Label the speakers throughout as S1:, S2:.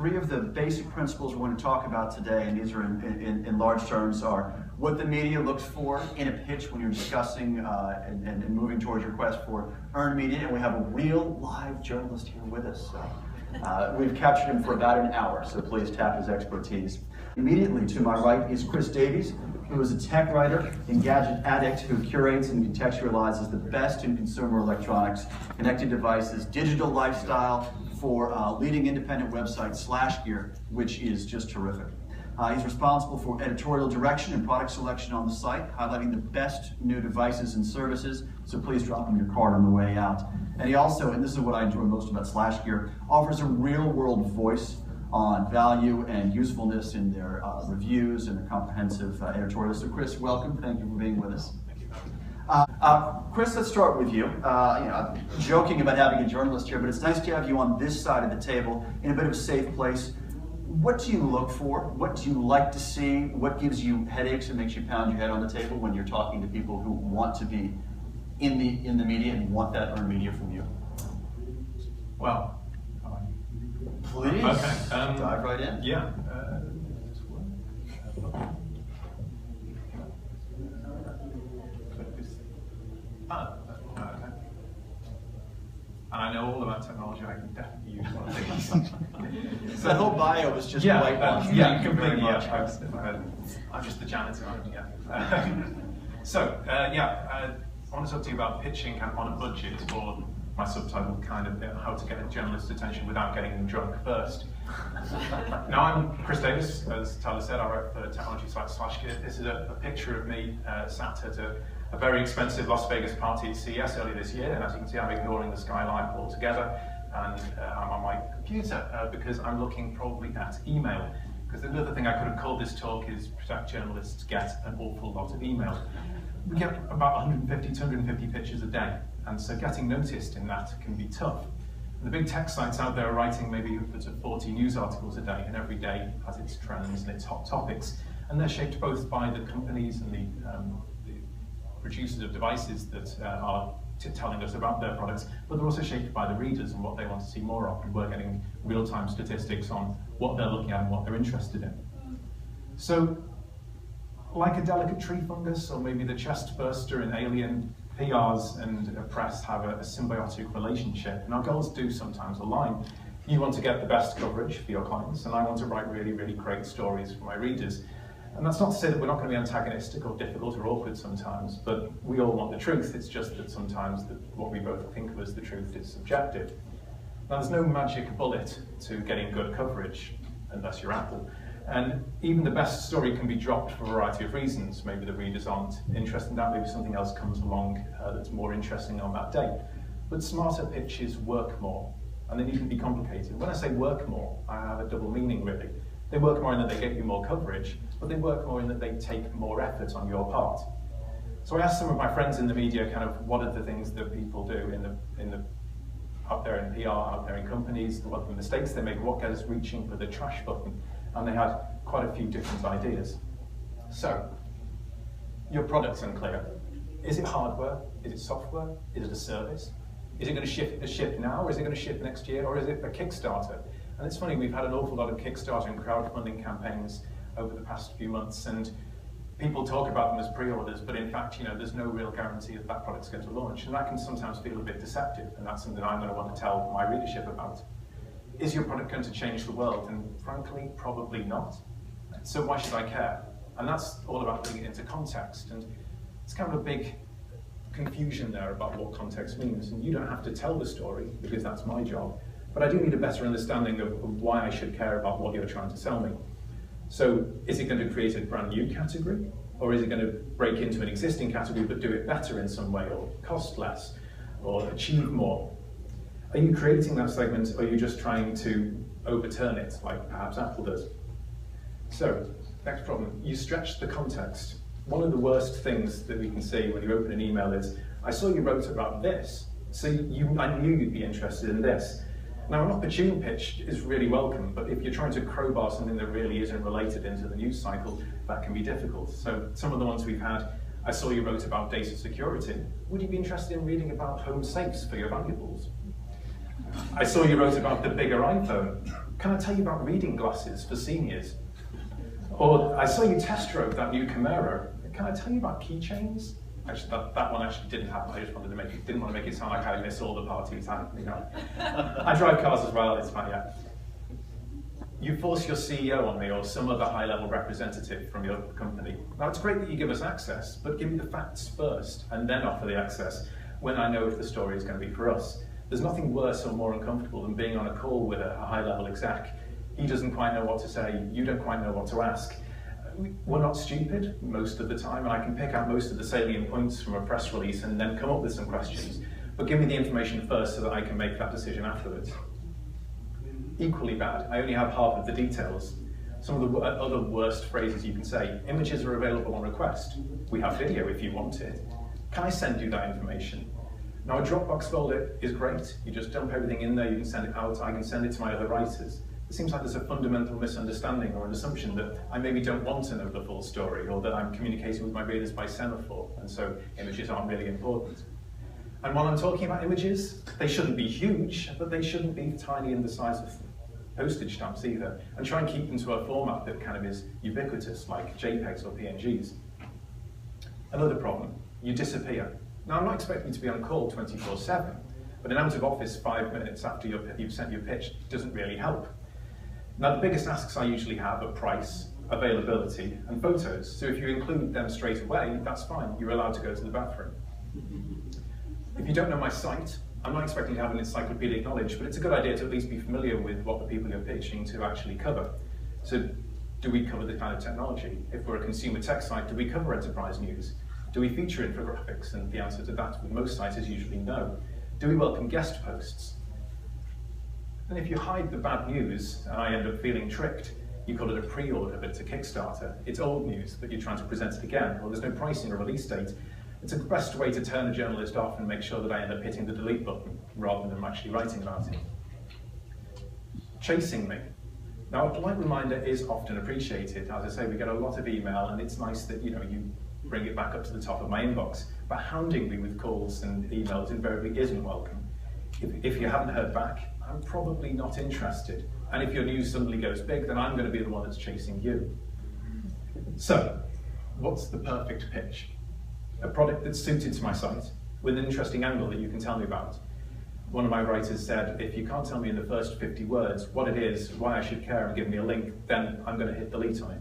S1: three of the basic principles we're going to talk about today, and these are in large terms, are what the media looks for in a pitch when you're discussing and moving towards your quest for earned media. And we have a real live journalist here with us. So, we've captured him for about an hour, so please tap his expertise. Immediately to my right is Chris Davies, who is a tech writer and gadget addict who curates and contextualizes the best in consumer electronics, connected devices, digital lifestyle for leading independent website SlashGear, which is just terrific. He's responsible for editorial direction and product selection on the site, highlighting the best new devices and services, so please drop him your card on the way out. And he also, and this is what I enjoy most about SlashGear, offers a real-world voice on value and usefulness in their reviews and their comprehensive editorials. So Chris, welcome. Thank you for being with us. Chris, let's start with you. I'm joking about having a journalist here, but it's nice to have you on this side of the table in a bit of a safe place. What do you look for? What do you like to see? What gives you headaches and makes you pound your head on the table when you're talking to people who want to be in the media and want that earned media from you?
S2: Well,
S1: please,
S2: okay.
S1: Dive right in.
S2: Yeah. And I know all about technology. I can definitely use one of these.
S1: So that whole bio was just white ones.
S2: Yeah, completely. Yeah, I'm just the janitor. I want to talk to you about pitching on a budget, or my subtitle kind of how to get a journalist's attention without getting them drunk first. Now, I'm Chris Davies, as Tyler said. I write for the technology site SlashGear. This is a picture of me sat at a very expensive Las Vegas party at CES earlier this year, and as you can see, I'm ignoring the skyline altogether, and I'm on my computer because I'm looking probably at email. Because the other thing I could have called this talk is Protect Journalists Get an Awful Lot of Email. We get about 150, 250 pitches a day, and so getting noticed in that can be tough. The big tech sites out there are writing maybe upwards of 40 news articles a day, and every day has its trends and its hot topics, and they're shaped both by the companies and the producers of devices that are telling us about their products, but they're also shaped by the readers and what they want to see more of, and we're getting real-time statistics on what they're looking at and what they're interested in. So, like a delicate tree fungus, or maybe the chest burster in Alien, PRs and press have a symbiotic relationship, and our goals do sometimes align. You want to get the best coverage for your clients, and I want to write really, really great stories for my readers. And that's not to say that we're not going to be antagonistic or difficult or awkward sometimes, but we all want the truth. It's just that sometimes what we both think of as the truth is subjective. Now, there's no magic bullet to getting good coverage, unless you're Apple. And even the best story can be dropped for a variety of reasons. Maybe the readers aren't interested in that, maybe something else comes along that's more interesting on that day. But smarter pitches work more, and they needn't be complicated. When I say work more, I have a double meaning really. They work more in that they get you more coverage, but they work more in that they take more effort on your part. So I asked some of my friends in the media kind of what are the things that people do out there in PR, out there in companies, what are the mistakes they make, what goes reaching for the trash button, and they had quite a few different ideas. So, your product's unclear. Is it hardware? Is it software? Is it a service? Is it going to ship now, or is it going to ship next year, or is it a Kickstarter? And it's funny, we've had an awful lot of Kickstarter and crowdfunding campaigns over the past few months, and people talk about them as pre-orders, but in fact, there's no real guarantee that that product's going to launch, and that can sometimes feel a bit deceptive, and that's something I'm going to want to tell my readership about. Is your product going to change the world? And frankly, probably not. So why should I care? And that's all about putting it into context, and it's kind of a big confusion there about what context means, and you don't have to tell the story, because that's my job. But I do need a better understanding of why I should care about what you're trying to sell me. So is it going to create a brand new category? Or is it going to break into an existing category but do it better in some way, or cost less, or achieve more? Are you creating that segment, or are you just trying to overturn it, like perhaps Apple does? So, next problem, you stretch the context. One of the worst things that we can see when you open an email is, I saw you wrote about this, so I knew you'd be interested in this. Now, an opportune pitch is really welcome, but if you're trying to crowbar something that really isn't related into the news cycle, that can be difficult. So some of the ones we've had, I saw you wrote about data security. Would you be interested in reading about home safes for your valuables? I saw you wrote about the bigger iPhone. Can I tell you about reading glasses for seniors? Or I saw you test drove that new Camaro. Can I tell you about keychains? Actually, that one actually didn't happen. I just wanted to didn't want to make it sound like I miss all the parties. I drive cars as well. It's fine, yeah. You force your CEO on me or some other high-level representative from your company. Now, it's great that you give us access, but give me the facts first, and then offer the access when I know if the story is going to be for us. There's nothing worse or more uncomfortable than being on a call with a high-level exec. He doesn't quite know what to say, you don't quite know what to ask. We're not stupid most of the time, and I can pick out most of the salient points from a press release and then come up with some questions. But give me the information first so that I can make that decision afterwards. Equally bad, I only have half of the details. Some of the other worst phrases you can say: images are available on request. We have video if you want it. Can I send you that information? Now, a Dropbox folder is great. You just dump everything in there, you can send it out, I can send it to my other writers. It seems like there's a fundamental misunderstanding or an assumption that I maybe don't want to know the full story, or that I'm communicating with my readers by semaphore, and so images aren't really important. And while I'm talking about images, they shouldn't be huge, but they shouldn't be tiny in the size of postage stamps either, and try and keep them to a format that kind of is ubiquitous, like JPEGs or PNGs. Another problem, you disappear. Now, I'm not expecting you to be on call 24/7, but an out of office 5 minutes after you've sent your pitch doesn't really help. Now, the biggest asks I usually have are price, availability, and photos. So if you include them straight away, that's fine. You're allowed to go to the bathroom. If you don't know my site, I'm not expecting to have an encyclopedic knowledge, but it's a good idea to at least be familiar with what the people you're pitching to actually cover. So do we cover the kind of technology? If we're a consumer tech site, do we cover enterprise news? Do we feature infographics? And the answer to that with most sites is usually no. Do we welcome guest posts? And if you hide the bad news and I end up feeling tricked, you call it a pre-order, but it's a Kickstarter. It's old news, but you're trying to present it again, or there's no pricing or release date. It's the best way to turn a journalist off and make sure that I end up hitting the delete button rather than actually writing about it. Chasing me. Now, a polite reminder is often appreciated. As I say, we get a lot of email, and it's nice that you bring it back up to the top of my inbox. But hounding me with calls and emails invariably isn't welcome. If you haven't heard back, I'm probably not interested. And if your news suddenly goes big, then I'm going to be the one that's chasing you. So, what's the perfect pitch? A product that's suited to my site, with an interesting angle that you can tell me about. One of my writers said, if you can't tell me in the first 50 words what it is, why I should care, and give me a link, then I'm going to hit delete on it.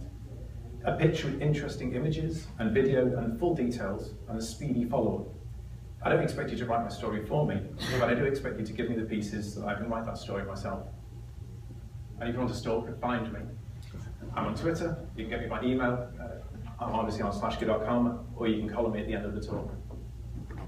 S2: A pitch with interesting images and video and full details and a speedy follow-up. I don't expect you to write my story for me, but I do expect you to give me the pieces so that I can write that story myself. And if you want to stalk, find me. I'm on Twitter, you can get me by email, I'm obviously on /Slashgear.com, or you can column me at the end of the talk.